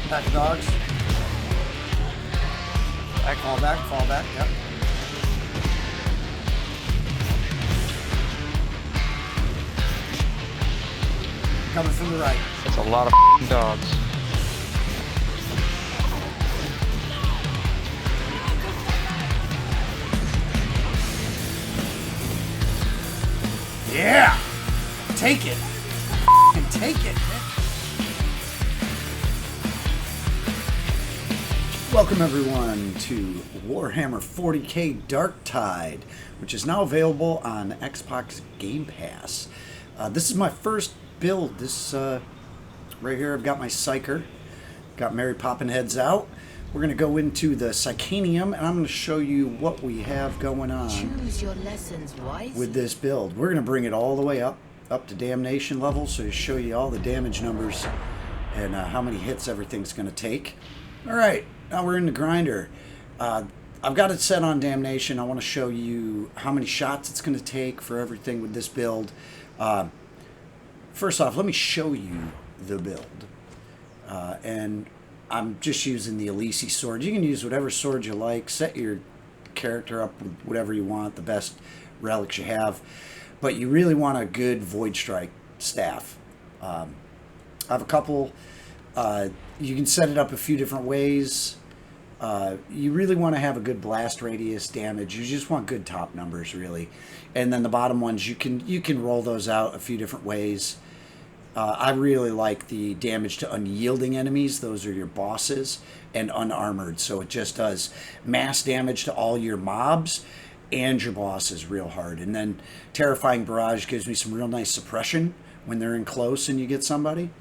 Back of dogs. Back. Fall back, yep. Coming from the right. That's a lot of dogs. Yeah! Take it! Take it! Welcome everyone to Warhammer 40K Darktide, which is now available on Xbox Game Pass. This is my first build. This right here, I've got my Psyker, got MaryPoppin Heads out. We're going to go into the Psychanium, and I'm going to show you what we have going on. Choose your lessons wisely. With this build. We're going to bring it all the way up to damnation level, so to show you all the damage numbers and how many hits everything's going to take. All right, now we're in the grinder. I've got it set on damnation. I want to show you how many shots it's going to take for everything with this build. First off, let me show you the build. And I'm just using the Elise sword. You can use whatever sword you like. Set your character up with whatever you want, the best relics you have. But you really want a good Void Strike staff. I have a couple. You can set it up a few different ways. You really want to have a good blast radius damage. You just want good top numbers, really. And then the bottom ones, you can roll those out a few different ways. I really like the damage to unyielding enemies. Those are your bosses, and unarmored. So it just does mass damage to all your mobs and your bosses real hard. And then Terrifying Barrage gives me some real nice suppression when they're in close and you get somebody.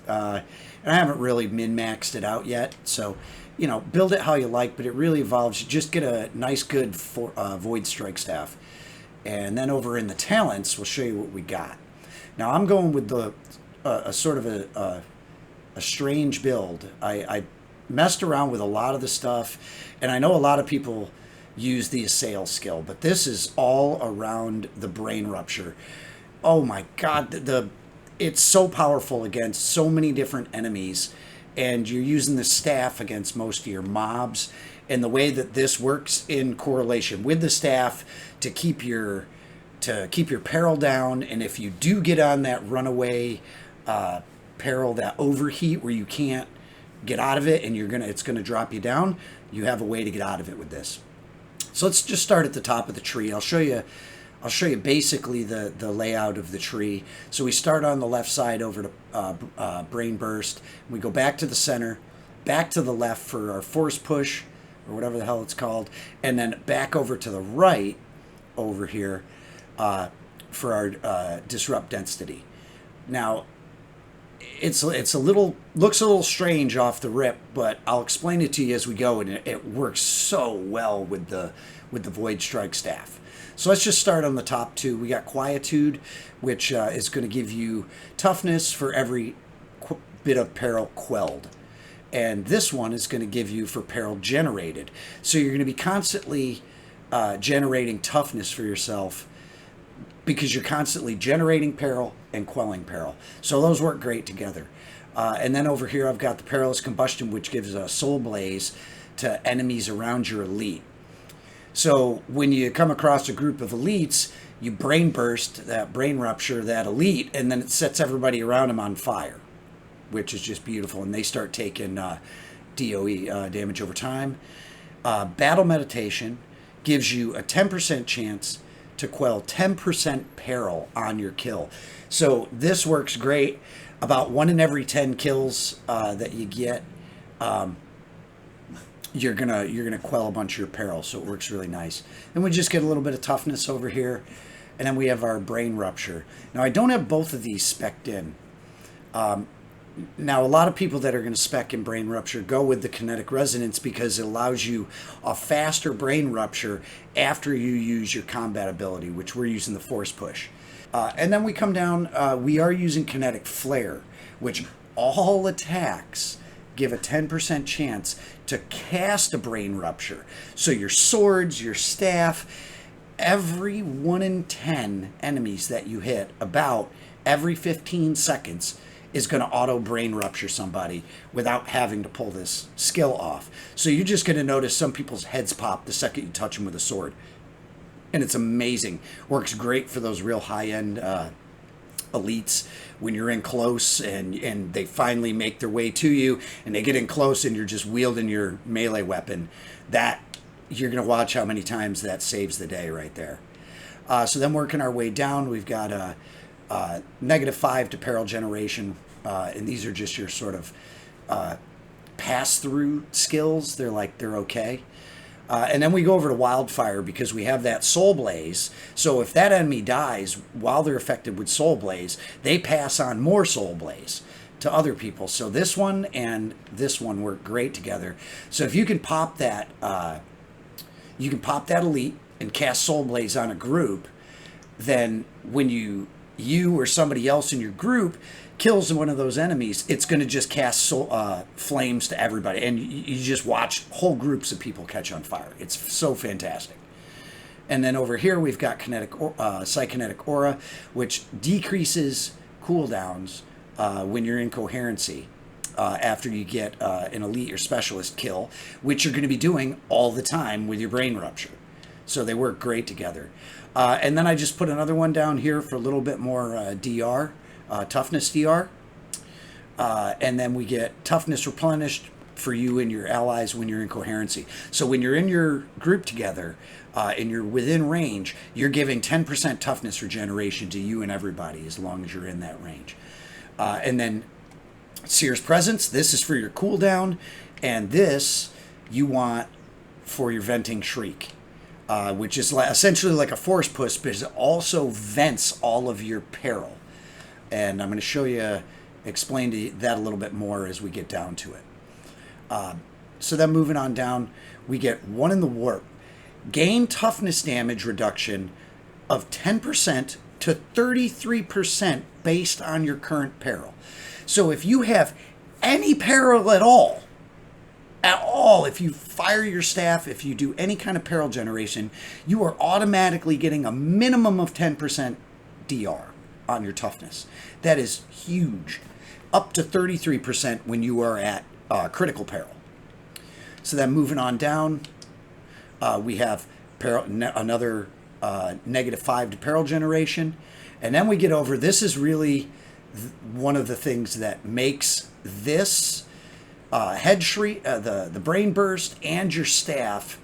And I haven't really min-maxed it out yet. So, you know, build it how you like, but it really involves just get a nice, good Void Strike staff. And then over in the talents, we'll show you what we got. Now I'm going with the a sort of a strange build. I messed around with a lot of the stuff, and I know a lot of people use the assail skill, but this is all around the brain rupture. Oh my God, it's so powerful against so many different enemies, and you're using the staff against most of your mobs. And the way that this works in correlation with the staff to keep your peril down, and if you do get on that runaway peril, that overheat where you can't get out of it and it's gonna drop you down, you have a way to get out of it with this. So let's just start at the top of the tree. I'll show you basically the layout of the tree. So we start on the left side over to Brain Burst. We go back to the center, back to the left for our Force Push, or whatever the hell it's called, and then back over to the right over here for our Disrupt Density. Now, looks a little strange off the rip, but I'll explain it to you as we go, and it works so well with the Void Strike staff. So let's just start on the top two. We got Quietude, which is going to give you toughness for every bit of peril quelled. And this one is going to give you for peril generated. So you're going to be constantly generating toughness for yourself, because you're constantly generating peril and quelling peril. So those work great together. And then over here I've got the Perilous Combustion, which gives a Soul Blaze to enemies around your elite. So when you come across a group of elites, you Brain Burst, that Brain Rupture, that elite, and then it sets everybody around them on fire, which is just beautiful. And they start taking DOE damage over time. Battle Meditation gives you a 10% chance to quell 10% peril on your kill. So this works great. About 1 in every 10 kills that you get, you're gonna quell a bunch of your peril. So it works really nice. And we just get a little bit of toughness over here, and then we have our Brain Rupture. Now I don't have both of these spec'd in. Now, a lot of people that are going to spec in Brain Rupture go with the Kinetic Resonance because it allows you a faster Brain Rupture after you use your combat ability, which we're using the Force Push. And then we come down, we are using Kinetic Flare, which all attacks give a 10% chance to cast a Brain Rupture. So your swords, your staff, every 1 in 10 enemies that you hit, about every 15 seconds, is going to auto brain rupture somebody without having to pull this skill off. So you're just going to notice some people's heads pop the second you touch them with a sword. And it's amazing. Works great for those real high-end elites when you're in close and they finally make their way to you and they get in close and you're just wielding your melee weapon. That, you're going to watch how many times that saves the day right there. So then working our way down, we've got a -5 to peril generation, and these are just your sort of pass-through skills. They're okay. And then we go over to Wildfire because we have that Soul Blaze. So if that enemy dies while they're affected with Soul Blaze, they pass on more Soul Blaze to other people. So this one and this one work great together. So if you can pop that, elite and cast Soul Blaze on a group, then when you or somebody else in your group kills one of those enemies, it's going to just cast flames to everybody. And you just watch whole groups of people catch on fire. It's so fantastic. And then over here, we've got Psykinetic Aura, which decreases cooldowns when you're in coherency after you get an elite or specialist kill, which you're going to be doing all the time with your brain rupture. So they work great together. And then I just put another one down here for a little bit more DR, toughness DR. And then we get toughness replenished for you and your allies when you're in coherency. So when you're in your group together and you're within range, you're giving 10% toughness regeneration to you and everybody as long as you're in that range. And then Seer's Presence, this is for your cooldown, and this you want for your Venting Shriek. Which is essentially like a force push, but it also vents all of your peril. And I'm going to show you, explain that a little bit more as we get down to it. So then moving on down, we get One in the Warp. Gain toughness damage reduction of 10% to 33% based on your current peril. So if you have any peril at all, if you fire your staff, if you do any kind of peril generation, you are automatically getting a minimum of 10% DR on your toughness. That is huge. Up to 33% when you are at critical peril. So then moving on down, we have another -5 to peril generation. And then we get over, this is really one of the things that makes this head shriek, the brain burst, and your staff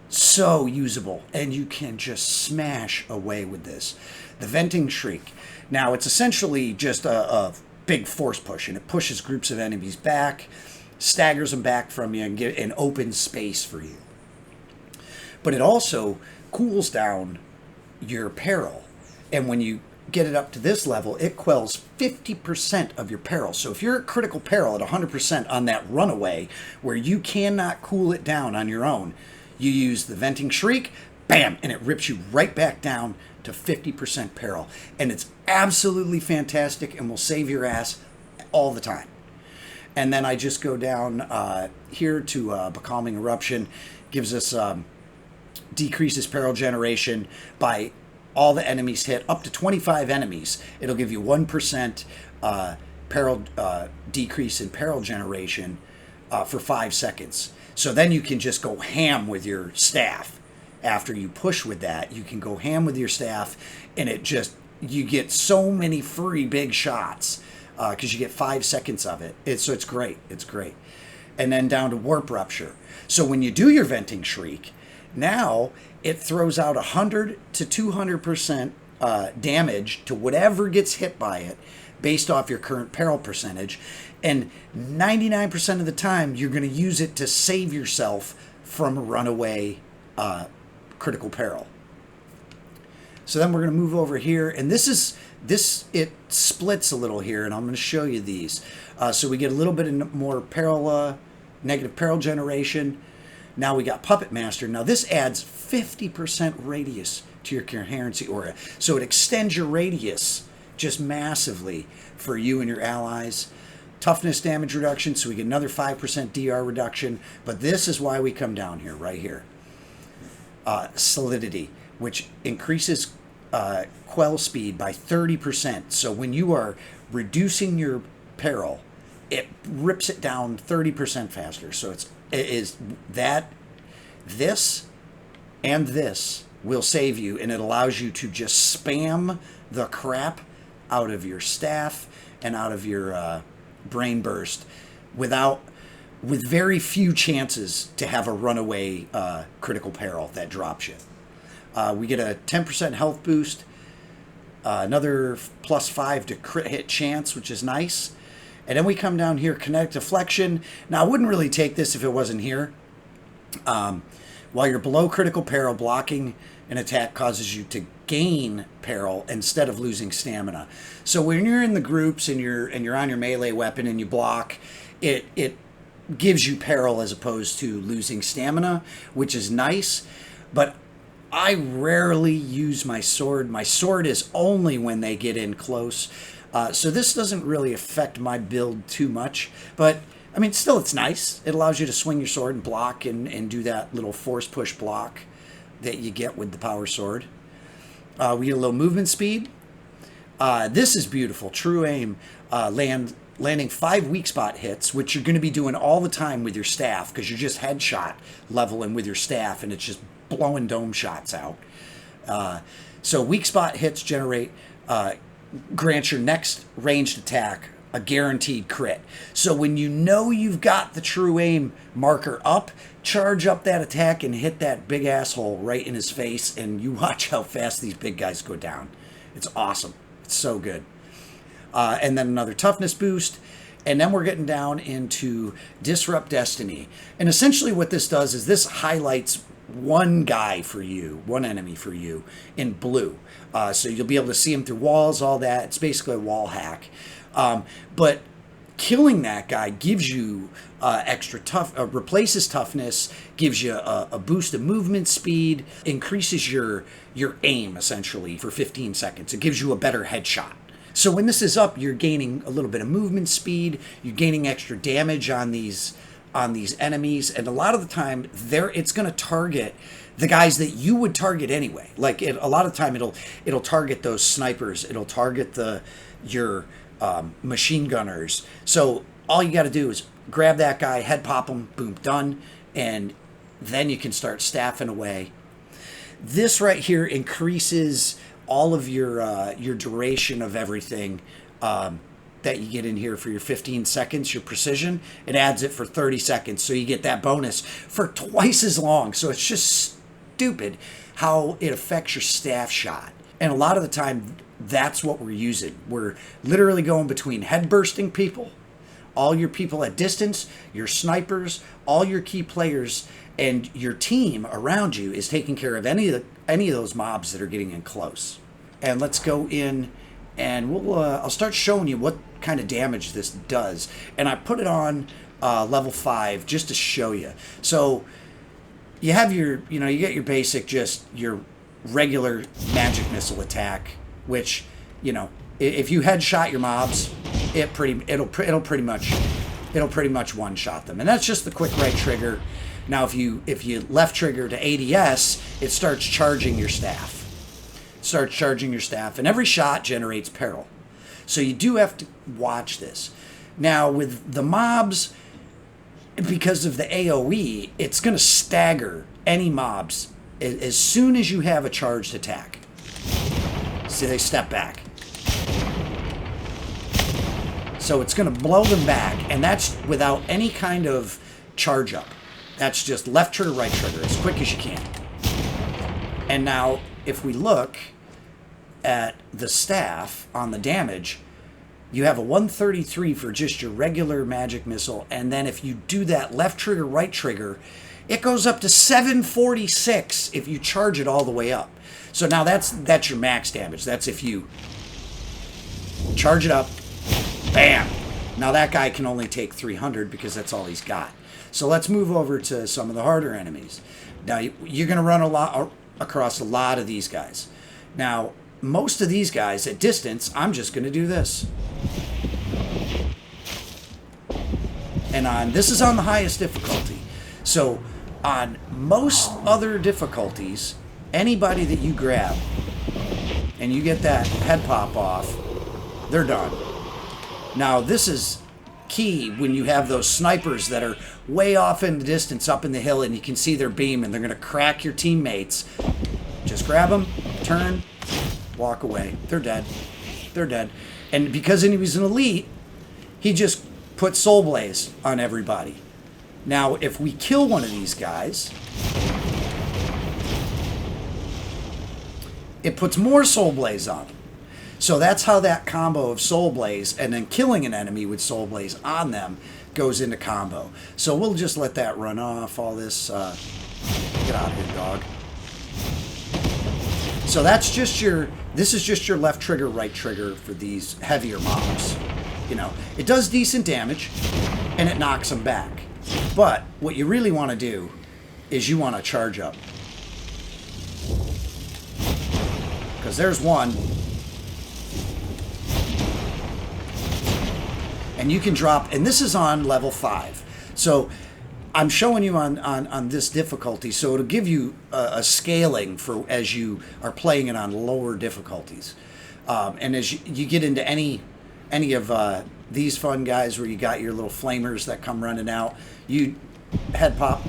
so usable, and you can just smash away with this. The Venting Shriek. Now it's essentially just a big force push, and it pushes groups of enemies back, staggers them back from you, and get an open space for you. But it also cools down your peril, and when you get it up to this level, it quells 50% of your peril. So if you're at critical peril at 100% on that runaway, where you cannot cool it down on your own, you use the Venting Shriek, bam, and it rips you right back down to 50% peril. And it's absolutely fantastic and will save your ass all the time. And then I just go down here to Becalming Eruption, gives us decreases peril generation by all the enemies hit, up to 25 enemies. It'll give you 1% peril decrease in peril generation for 5 seconds. So then you can just go ham with your staff. After you push with that, you can go ham with your staff, and you get so many free big shots because you get 5 seconds of it. So it's great. It's great. And then down to Warp Rupture. So when you do your Venting Shriek, now it throws out 100 to 200% damage to whatever gets hit by it based off your current peril percentage. And 99% of the time, you're going to use it to save yourself from a runaway critical peril. So then we're going to move over here. And it splits a little here, and I'm going to show you these. So we get a little bit of more peril, negative peril generation. Now we got Puppet Master. Now this adds 50% radius to your coherency aura. So it extends your radius just massively for you and your allies. Toughness damage reduction, so we get another 5% DR reduction. But this is why we come down here, right here. Solidity, which increases quell speed by 30%. So when you are reducing your peril, it rips it down 30% faster. So this and this will save you, and it allows you to just spam the crap out of your staff and out of your brain burst with very few chances to have a runaway critical peril that drops you. We get a 10% health boost, another +5 to crit hit chance, which is nice. And then we come down here, kinetic deflection. Now, I wouldn't really take this if it wasn't here. While you're below critical peril, blocking an attack causes you to gain peril instead of losing stamina. So when you're in the groups and you're on your melee weapon and you block, it gives you peril as opposed to losing stamina, which is nice. But I rarely use my sword. My sword is only when they get in close. So this doesn't really affect my build too much. But, I mean, still it's nice. It allows you to swing your sword and block and do that little force push block that you get with the power sword. We get a little movement speed. This is beautiful. True aim. Landing 5 weak spot hits, which you're going to be doing all the time with your staff because you're just headshot leveling with your staff and it's just blowing dome shots out. So weak spot hits grant your next ranged attack a guaranteed crit. So when you know you've got the true aim marker up, charge up that attack and hit that big asshole right in his face, and you watch how fast these big guys go down. It's awesome. It's so good. And then another toughness boost. And then we're getting down into Disrupt Destiny. And essentially what this does is this highlights one guy for you, one enemy for you in blue. So you'll be able to see him through walls, all that. It's basically a wall hack. But killing that guy gives you extra replaces toughness, gives you a boost of movement speed, increases your aim essentially for 15 seconds. It gives you a better headshot. So when this is up, you're gaining a little bit of movement speed, you're gaining extra damage on these enemies, and a lot of the time it's going to target the guys that you would target anyway. Like a lot of the time it'll target those snipers, it'll target your machine gunners. So all you got to do is grab that guy, head pop him, boom, done, and then you can start staffing away. This right here increases all of your duration of everything that you get in here for your 15 seconds, your precision. It adds it for 30 seconds, so you get that bonus for twice as long. So it's just stupid how it affects your staff shot. And a lot of the time, that's what we're using. We're literally going between head bursting people, all your people at distance, your snipers, all your key players, and your team around you is taking care of any of those mobs that are getting in close. And let's go in and I'll start showing you what kind of damage this does. And I put it on level 5 just to show you. So you have you get your basic, just your regular magic missile attack, which, if you headshot your mobs, it'll pretty much one-shot them. And that's just the quick right trigger. Now if you left trigger to ADS, it starts charging your staff. And every shot generates peril. So you do have to watch this. Now with the mobs, because of the AoE, it's going to stagger any mobs as soon as you have a charged attack. So they step back. So it's going to blow them back, and that's without any kind of charge up. That's just left trigger, right trigger, as quick as you can. And now, if we look at the staff on the damage, you have a 133 for just your regular magic missile, and then if you do that left trigger, right trigger, it goes up to 746 if you charge it all the way up. So now that's your max damage. That's if you charge it up, bam! Now that guy can only take 300 because that's all he's got. So let's move over to some of the harder enemies. Now you're going to run across a lot of these guys. Now most of these guys at distance, I'm just going to do this. And this is on the highest difficulty. So on most other difficulties, anybody that you grab and you get that head pop off, they're done. Now, this is key when you have those snipers that are way off in the distance up in the hill and you can see their beam and they're going to crack your teammates. Just grab them, turn, walk away. They're dead. They're dead. And because he was an elite, he just put Soul Blaze on everybody. Now, if we kill one of these guys, it puts more Soul Blaze on them. So that's how that combo of Soul Blaze and then killing an enemy with Soul Blaze on them goes into combo. So we'll just let that run off, all this. Get out of here, dog. So that's just this is just your left trigger, right trigger for these heavier mobs. You know, it does decent damage and it knocks them back. But what you really want to do is you want to charge up. Because there's one. And you can drop, and this is on level 5. So I'm showing you on this difficulty, so it'll give you a scaling for as you are playing it on lower difficulties. And as you get into any of these fun guys where you got your little flamers that come running out, you head pop.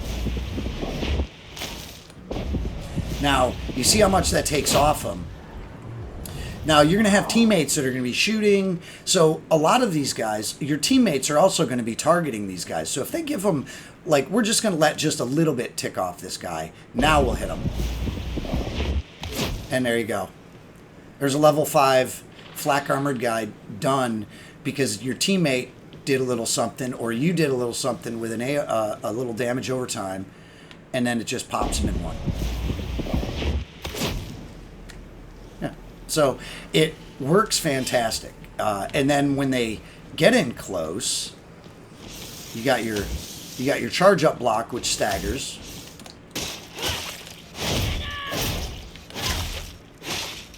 Now, you see how much that takes off them. Now, you're going to have teammates that are going to be shooting. So a lot of these guys, your teammates are also going to be targeting these guys. So if they give them, like, we're just going to let just a little bit tick off this guy. Now we'll hit him. And there you go. There's a level 5 flak armored guy done because your teammate did a little something or you did a little something with a little damage over time. And then it just pops him in one. So it works fantastic. And then when they get in close, you got your charge up block, which staggers.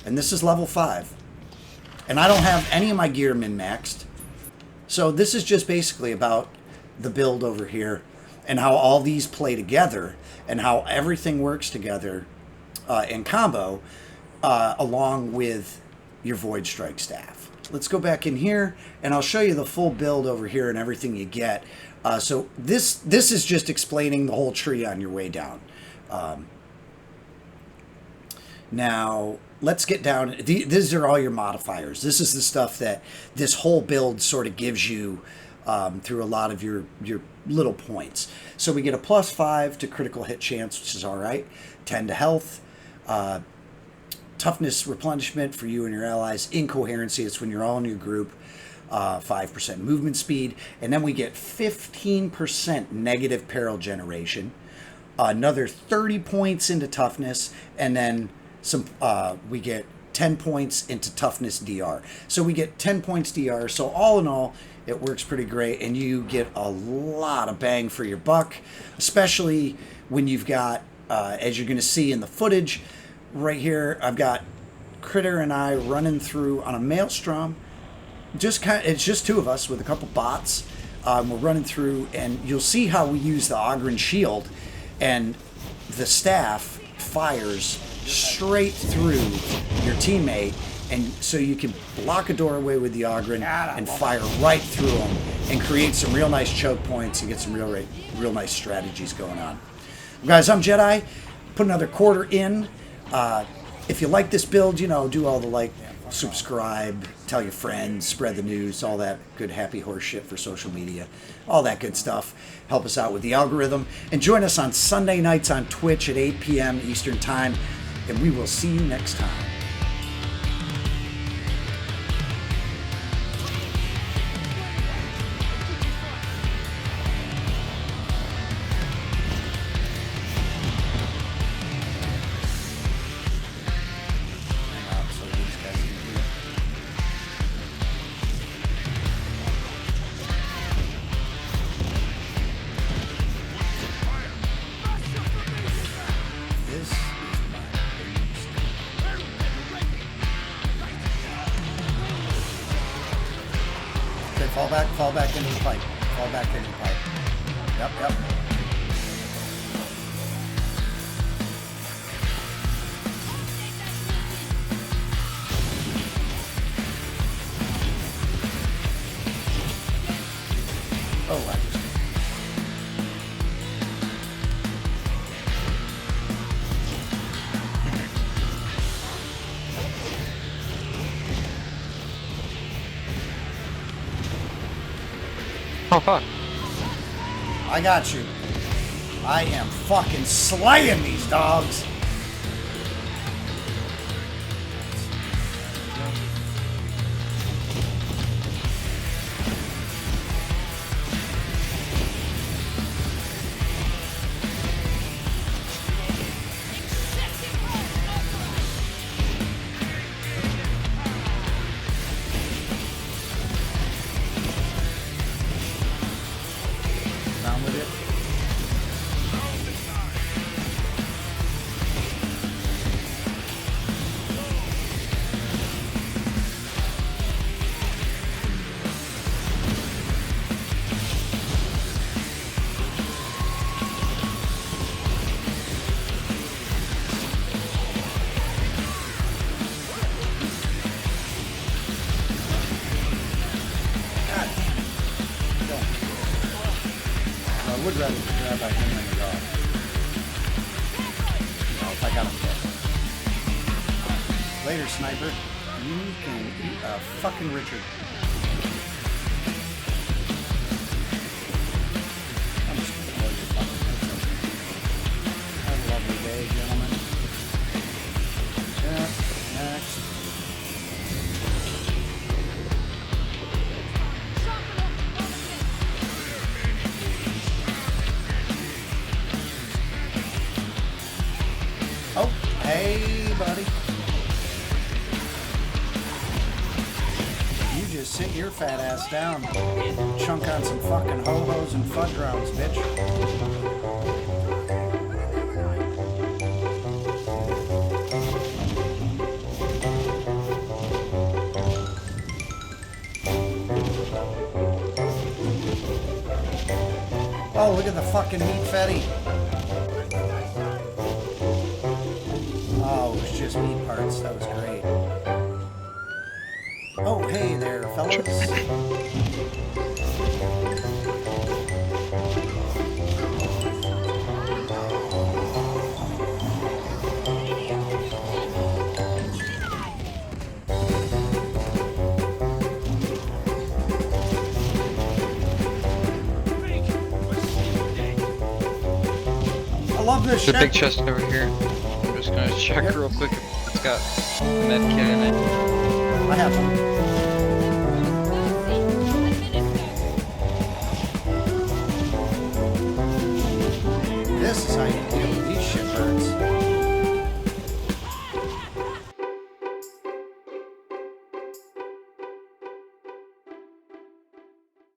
And this is level 5. And I don't have any of my gear min-maxed. So this is just basically about the build over here and how all these play together and how everything works together in combo. Along with your Void Strike staff. Let's go back in here and I'll show you the full build over here and everything you get. So this is just explaining the whole tree on your way down. Now let's get down. These are all your modifiers. This is the stuff that this whole build sort of gives you through a lot of your little points. So we get a +5 to critical hit chance, which is all right. 10 to health. Toughness replenishment for you and your allies. Incoherency, it's when you're all in your group. 5% movement speed. And then we get 15% negative peril generation. Another 30 points into toughness. And then we get 10 points into toughness DR. So we get 10 points DR. So all in all, it works pretty great. And you get a lot of bang for your buck. Especially when you've got, as you're going to see in the footage, right here, I've got Critter and I running through on a Maelstrom. It's just two of us with a couple bots. We're running through, and you'll see how we use the Ogren shield, and the staff fires straight through your teammate, and so you can block a doorway with the Ogren and fire right through them, and create some real nice choke points and get some real nice strategies going on. Guys, I'm Jedi. Put another quarter in. If you like this build, you know, do all the like, subscribe, tell your friends, spread the news, all that good happy horse shit for social media, all that good stuff. Help us out with the algorithm. And join us on Sunday nights on Twitch at 8 p.m. Eastern Time. And we will see you next time. Fall back into the pipe. Fall back into the pipe. Yep. Oh fuck. I got you. I am fucking slaying these dogs. Down with it. God damn it. Don't. I would rather grab by him than the dog. No, if I got him dead. Later, sniper. You can eat a fucking Richard. I'm just gonna blow your fucking heads open. Have a lovely day, gentlemen. Yeah, next. Oh, hey, buddy. You just sit your fat ass down. Chunk on some fucking ho-hos and fudge rounds, bitch. Oh, look at the fucking meat fatty. Oh, it was just meat parts. That was great. Oh, hey there, fellas. I love this There's a shit. big chest over here. I'm just gonna check real quick if it's got a med kit in it. I have one.